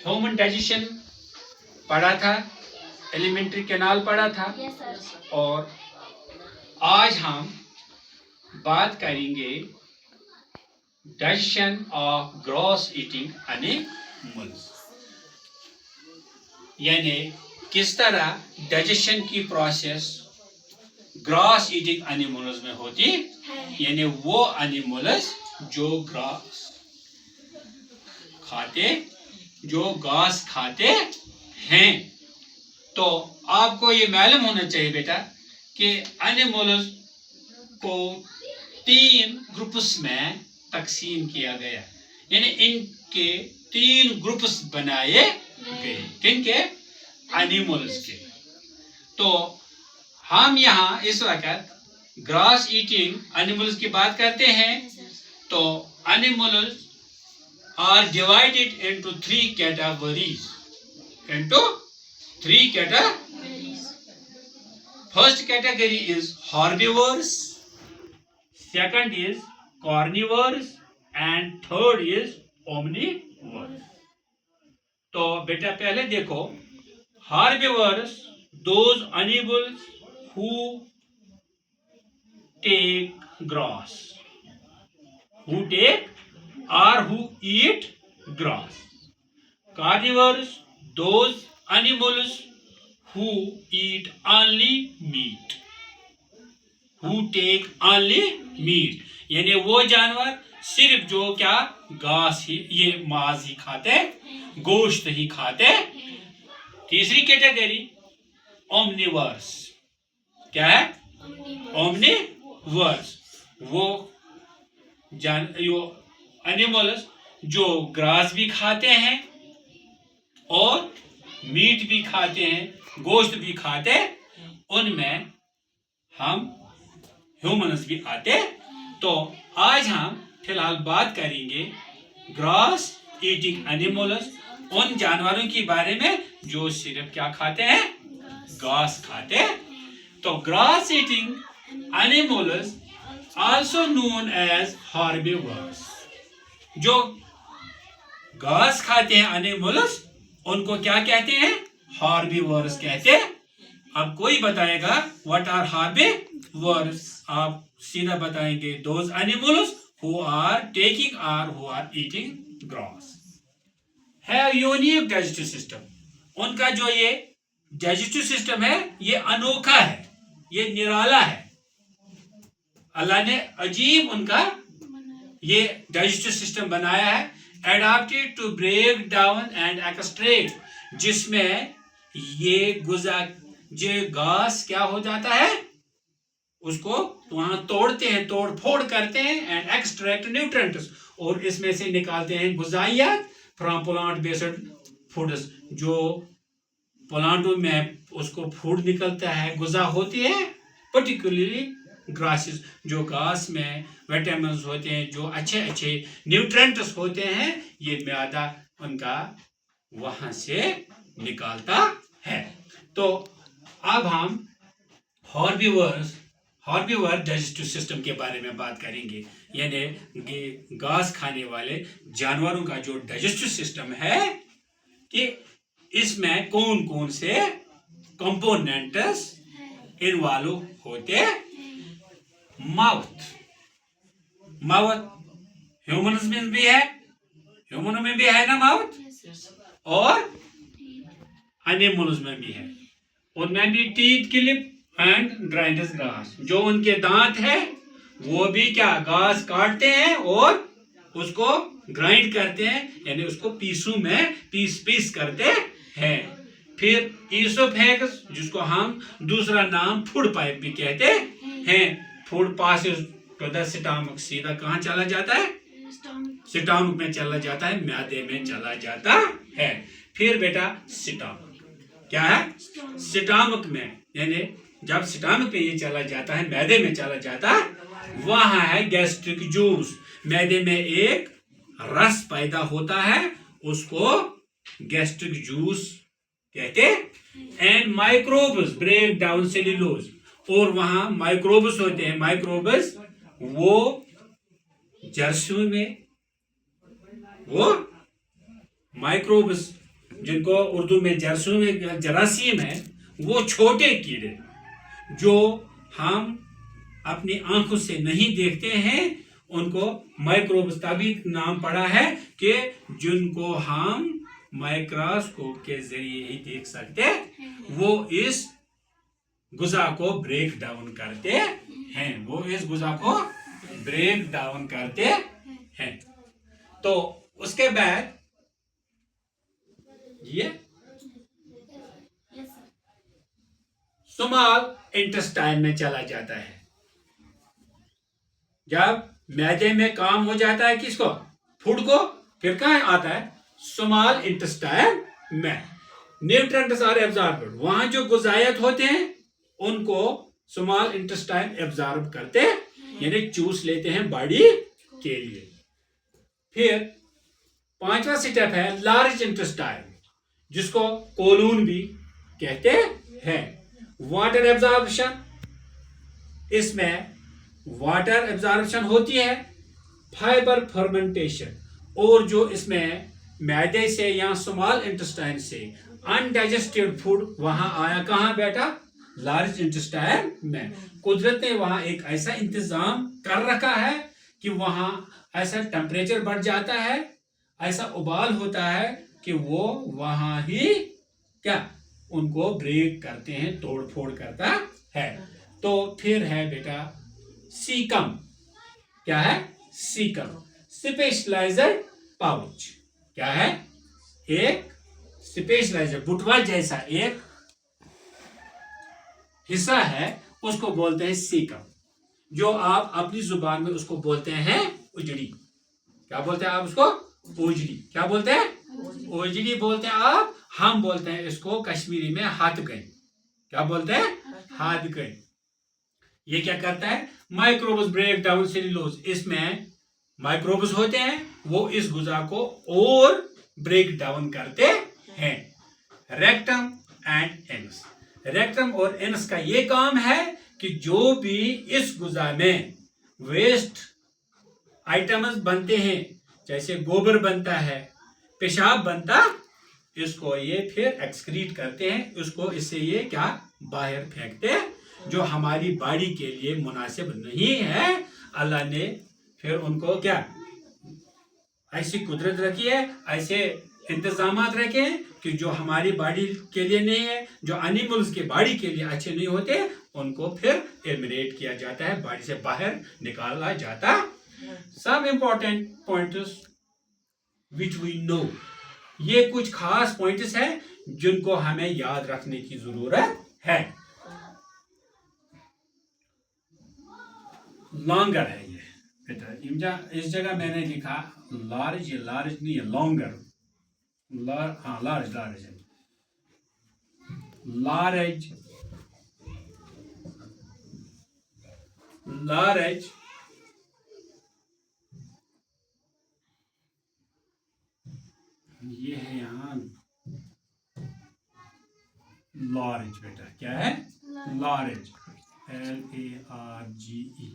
Human digestion पढ़ा था, alimentary canal पढ़ा था। और आज हम बात करेंगे digestion of gross eating animals, यानी किस तरह डाइजेशन की प्रोसेस ग्रास ईटिंग एनिमल्स में होती है, यानी वो एनिमल्स जो ग्रास खाते, जो घास खाते हैं। तो आपको ये मालूम होना चाहिए बेटा कि एनिमल्स को 3 ग्रुप्स में तकसीम किया गया, यानी इनके 3 ग्रुप्स बनाए गए। किनके? एनिमल्स के। तो हम यहाँ इस वक्त ग्रास ईटिंग एनिमल्स की बात करते हैं। तो animals are divided into 3 categories. First category is herbivores, second is carnivores, and third is omnivores. तो बेटा पहले देखो, herbivores, those animals who take grass, who eat grass. Carnivores, those animals who eat only meat, who take only meat, यानी वो जानवर सिर्फ जो क्या घास ही, ये मांस ही खाते, गोश्त ही खाते। तीसरी कैटेगरी ओमनिवर्स, क्या है? ओमनिवर्स, वो एनिमल्स जो ग्रास भी खाते हैं और मीट भी खाते हैं, गोश्त भी खाते, उनमें हम ह्यूमन्स भी आते। तो आज हम फिलहाल बात करेंगे ग्रास ईटिंग एनिमल्स, उन जानवरों के बारे में जो सिर्फ क्या खाते हैं? घास खाते। तो grass eating animals also known as herbivores, जो घास खाते हैं एनिमल्स, उनको क्या कहते हैं? herbivores कहते हैं। अब कोई बताएगा what are herbivores, आप सीधा बताएंगे those animals who are taking or who are eating grass, have unique digestive system. उनका जो ये digestive system है, ये अनोखा है, ये निराला है। अल्लाह ने अजीब उनका ये डाइजेस्टिव सिस्टम बनाया है, adapted to break down and extract, जिसमें ये गुजा जो घास क्या हो जाता है, उसको वहां तोड़ते हैं, तोड़ फोड़ करते हैं, एंड एक्सट्रैक्ट न्यूट्रिएंट्स, और इसमें से निकालते हैं गुजाइयात फ्रॉम प्लांट बेस्ड फूड्स, जो प्लांटों में उसको फूड निकलता है, गुजा होती है, पर्टिकुलरली ग्रासेस, जो घास में विटामिन होते हैं, जो अच्छे अच्छे न्यूट्रिएंट्स होते हैं, ये म्यादा उनका वहां से निकालता है। तो अब हम हॉर्बीवर डाइजेस्टिव सिस्टम के बारे में बात करेंगे, यानी घास खाने वाले जानवरों का जो डाइजेस्टिव सिस्टम है कि इसमें कौन कौन से कंपोनेंट्स इन्वॉल्व होते हैं। माउथ ह्यूमन्स में भी है, ह्यूमन में भी है ना माउथ, और एनिमल्स में भी है। उनमें भी teeth, clip and grinders grass, जो उनके दांत है वो भी क्या घास काटते हैं और उसको ग्राइंड करते हैं, यानी उसको पीसों में पीस करते हैं। फिर ईसोफेगस, जिसको हम दूसरा नाम फूड पाइप भी कहते हैं, food passes to the stomach, सीधा कहाँ चला जाता है? स्टमक में चला जाता है, म्यादे में चला जाता है। फिर बेटा स्टमक क्या है? स्टमक में, यानी जब स्टमक पे ये चला जाता है, मैदे में चला जाता है, वहां है गैस्ट्रिक जूस, मैदे में एक रस पैदा होता है, उसको गैस्ट्रिक जूस कहते हैं। And microbes break down cellulose, और वहां माइक्रोब्स होते हैं, माइक्रोब्स वो जर्सियों में वो माइक्रोब्स जिनको उर्दू में जरासीम है, वो छोटे कीड़े जो हम अपनी आंखों से नहीं देखते हैं, उनको माइक्रोब्स तभी नाम पड़ा है कि जिनको हम माइक्रोस्कोप के जरिए ही देख सकते, वो इस गुजा को ब्रेक डाउन करते हैं, वो इस गुजा को ब्रेक डाउन करते हैं। तो उसके बाद ये स्मॉल इंटेस्टाइन में चला जाता है। जब मैदे में काम हो जाता है किसको, फूड को, फिर कहां आता है, स्मॉल इंटेस्टाइन में। न्यूट्रिएंट्स आर एब्जॉर्ब्ड, वहां जो गुजायत होते हैं उनको स्मॉल इंटेस्टाइन एब्जॉर्ब करते, यानी चूस लेते हैं बॉडी के लिए। फिर पांचवा स्टेप है लार्ज इंटेस्टाइन, जिसको कोलून भी कहते हैं। वाटर एब्जॉर्प्शन, इसमें वाटर एब्जॉर्प्शन होती है, फाइबर फर्मेंटेशन, और जो इसमें मैदे से या स्मॉल इंटेस्टाइन से अनडाइजेस्टेड फूड वहां आया, कहां बेटा, लार्ज इंटेस्टाइन में। कुदरत ने वहां एक ऐसा इंतजाम कर रखा है कि वहां ऐसा टेम्परेचर बढ़ जाता है, ऐसा उबाल होता है कि वो वहां ही क्या उनको ब्रेक करते हैं, तोड़ फोड़ करता है। तो फिर है बेटा सीकम, क्या है, सीकम स्पेशलाइज्ड पाउच, क्या है, एक स्पेशलाइज्ड बुटवा जैसा एक हिस्सा है, उसको बोलते हैं सीकम, जो आप अपनी जुबान में उसको बोलते हैं उजड़ी। क्या बोलते हैं आप उसको, उजड़ी। क्या बोलते हैं, उजड़ी बोलते हैं आप, हम बोलते हैं इसको कश्मीरी में हाथ गई। क्या बोलते हैं, हाथ गई। ये क्या करता है, माइक्रोब्स ब्रेक डाउन सेल्यूलोज, इसमें माइक्रोब्स होते हैं, वो इस गुजा को और ब्रेक डाउन करते हैं। रेक्टम एंड एनस, रेक्टम और एनस का ये काम है कि जो भी इस गुजा में वेस्ट आइटम्स बनते हैं, जैसे गोबर बनता है, पेशाब बनता, इसको ये फिर एक्सक्रीट करते हैं, उसको इससे ये क्या बाहर फेंकते हैं, जो हमारी बॉडी के लिए मुनासिब नहीं है। अल्लाह ने फिर उनको क्या ऐसी कुदरत रखी है, ऐसे इंतजामात रखे हैं कि जो हमारी बॉडी के लिए नहीं है, जो एनिमल्स के बॉडी के लिए अच्छे नहीं होते, उनको फिर एलिमिनेट किया जाता है, बॉडी से बाहर निकाला जाता। Some important points which we know, ये कुछ खास पॉइंट्स हैं जिनको हमें याद रखने की जरूरत है। लॉन्गर है ये बेटा, इस जगह मैंने लिखा लार्ज, ये लार्ज नहीं है, लॉन्गर, हाँ लार्ज, लार्ज है, लार्ज, लार्ज ये है यहाँ लार्ज बेटा, क्या है, large, LARGE,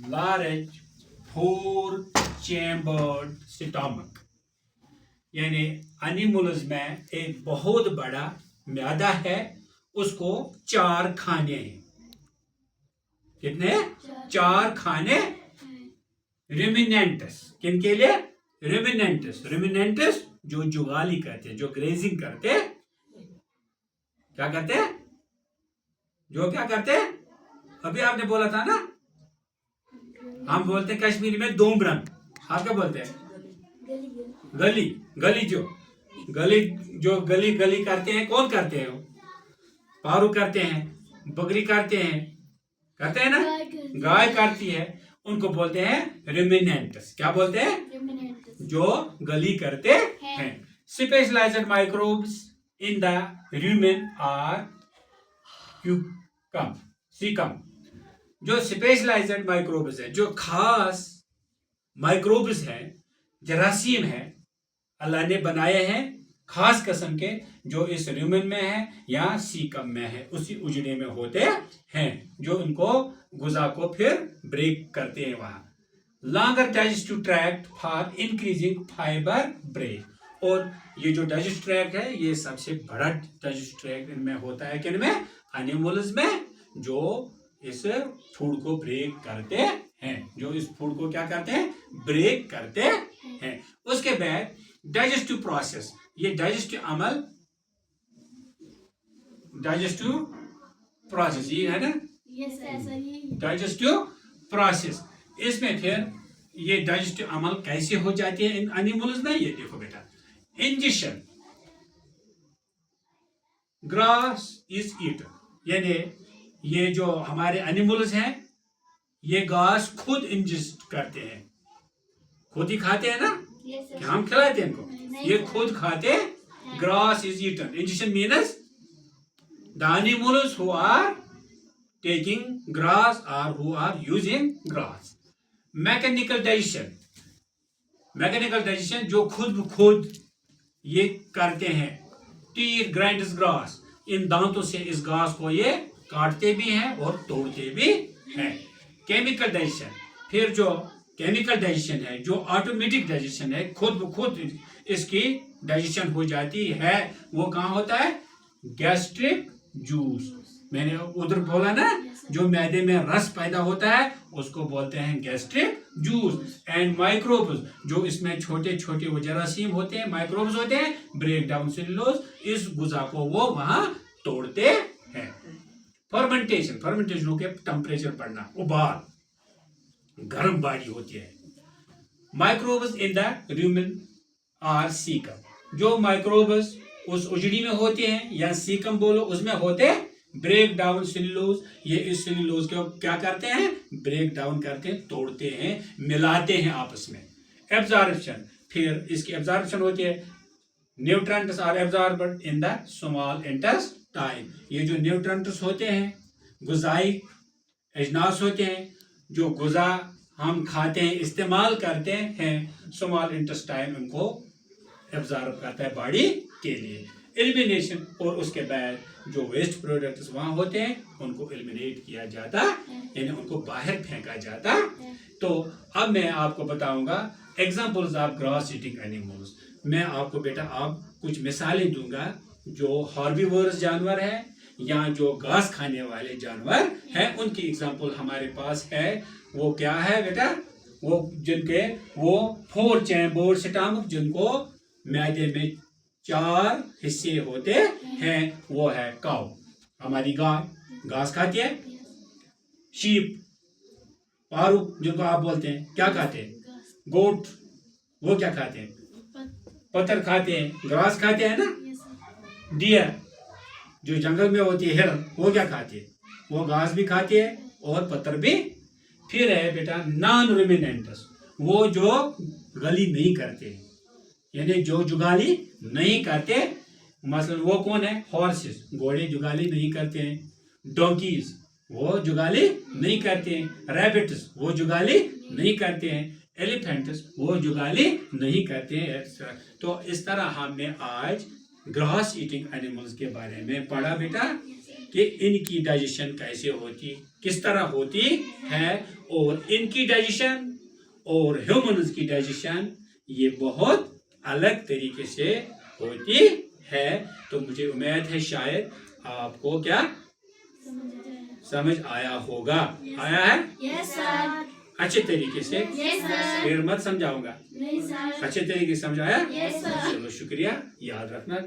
large 4 chambered stomach, यानी एनिमल्स में एक बहुत बड़ा म्यादा है, उसको 4 खाने हैं। कितने, 4 खाने। रिमिनेंटस, किनके लिए, रिमिनेंटस, रिमिनेंटस जो जुगाली करते हैं, जो ग्रेजिंग करते हैं, क्या करते हैं, जो क्या करते हैं, अभी आपने बोला था ना, हम बोलते हैं कश्मीरी में दोमरन, आप क्या बोलते हैं, गली, गली जो गली गली करते हैं, कौन करते हैं, पारू करते हैं, बकरी करते हैं ना, गाय करती है, उनको बोलते हैं रिमिनेंटस। क्या बोलते हैं, जो गली करते हैं। Specialised microbes in the rumen or caecum, caecum, जो स्पेशलाइज्ड माइक्रोब्स है, जो खास माइक्रोब्स हैं, जरासीम है, अल्लाह ने बनाए हैं खास किस्म के, जो इस र्यूमेन में है या सीकम में है, उसी उजड़े में होते हैं, जो उनको गुजा को फिर ब्रेक करते हैं वहां। Longer digestive tract for increasing fibre break, और ये जो डाइजेस्ट ट्रैक्ट है ये सबसे बड़ा डाइजेस्ट ट्रैक्ट इनमें होता है कि इनमें एनिमल्स में जो इस फूड को ब्रेक करते हैं, जो इस फूड को क्या करते हैं, ब्रेक करते हैं। उसके बाद डाइजेस्टिव प्रोसेस, ये डाइजेस्टिव अमल, डाइजेस्टिव प्रोसेस ये है ना, डाइजेस्टिव प्रोसेस, इसमें फिर ये डाइजेस्टिव अमल कैसे हो जाती है इन एनिमल्स में, ये देखो बेटा, इंजेक्शन, ग्रास इज ईटन, यानी ये जो हमारे एनिमल्स हैं ये घास खुद इंजेस्ट करते हैं, खुद ही खाते हैं ना, कि हम खिलाते हैं इनको, ये खुद खाते, grass is eaten, injection means the animals who are taking grass और who are using grass. Mechanical digestion, mechanical digestion जो खुद ये करते हैं, टीथ ग्राइंड्स ग्रास, इन दांतों से इस घास को ये काटते भी हैं और तोड़ते भी हैं। केमिकल डाइजेशन, फिर जो केमिकल डाइजेशन है, जो ऑटोमेटिक डाइजेशन है, खुद इसकी डाइजेशन हो जाती है, वो कहाँ होता है, गैस्ट्रिक जूस, मैंने उधर बोला ना, जो मैदे में रस पैदा होता है उसको बोलते हैं गैस्ट्रिक जूस। एंड माइक्रोब्स, जो इसमें छोटे छोटे वो जरासीम होते हैं, माइक्रोब्स होते हैं, ब्रेक डाउन सेलुलोज, इस गुजा को वो वहां तोड़ते हैं। फर्मेंटेशन, फर्मेंटेशन हो गया टेम्परेचर बढ़ना, उबाल, गर्म बाड़ी होती है। Microbes in the rumen or caecum, जो माइक्रोब्स उस उजड़ी में होते हैं या सीकम बोलो उसमें होते, ब्रेक डाउन सेलुलोज, ये इस सेलुलोज को क्या करते हैं, ब्रेक डाउन करते हैं, तोड़ते हैं, मिलाते हैं आपस में। एब्जॉर्प्शन, फिर इसकी एब्जॉर्प्शन होती है, nutrients are absorbed in the small intestine, ये जो न्यूट्रिएंट्स होते हैं, गुजाई अजनास होते हैं, जो गुजा हम खाते हैं, इस्तेमाल करते हैं, स्मॉल इंटेस्टाइन उनको एब्जॉर्ब करता है बॉडी के लिए। एलिमिनेशन, और उसके बाद जो वेस्ट प्रोडक्ट्स वहां होते हैं उनको एलिमिनेट किया जाता, यानी उनको बाहर फेंका जाता। तो अब मैं आपको बताऊंगा examples of grass eating animals. मैं आपको बेटा अब कुछ मिसालें दूंगा जो हार्बीवोरस जानवर है या जो घास खाने वाले जानवर हैं, उनकी एग्जांपल हमारे पास है। वो क्या है बेटा, वो जिनके वो 4 चैम्बर स्टमक, जिनको मैदे में 4 हिस्से होते हैं, वो है काउ, हमारी गाय घास खाती है, शीप, पारू जिनको आप बोलते हैं क्या खाते हैं, गोट वो क्या खाते हैं, पत्थर खाते हैं, घास खाते हैं ना। डियर जो जंगल में होती है, हिरन, वो क्या खाती है, वो घास भी खाती है और पत्थर भी। फिर है बेटा नॉन रुमिनेंटस, वो जो गली नहीं करते, यानी जो जुगाली नहीं करते, मसलन वो कौन है, हॉर्सेस, घोड़े जुगाली नहीं करते हैं, डोंकीज वो जुगाली नहीं करते हैं, रैबिट्स वो जुगाली नहीं करते हैं, एलिफेंट्स वो जुगाली नहीं करते हैं। तो इस तरह हमने आज ग्रास ईटिंग एनिमल्स के बारे में पढ़ा बेटा, कि इनकी डाइजेशन कैसे होती, किस तरह होती है, और इनकी डाइजेशन और ह्यूमन्स की डाइजेशन ये बहुत अलग तरीके से होती है। तो मुझे उम्मीद है शायद आपको क्या समझ आया होगा, आया है? Yes sir. अच्छे तरीके से, यस सर। फिर मत समझाऊंगा, नहीं सर। अच्छे तरीके से समझाया? Yes sir. चलो शुक्रिया, याद रखना।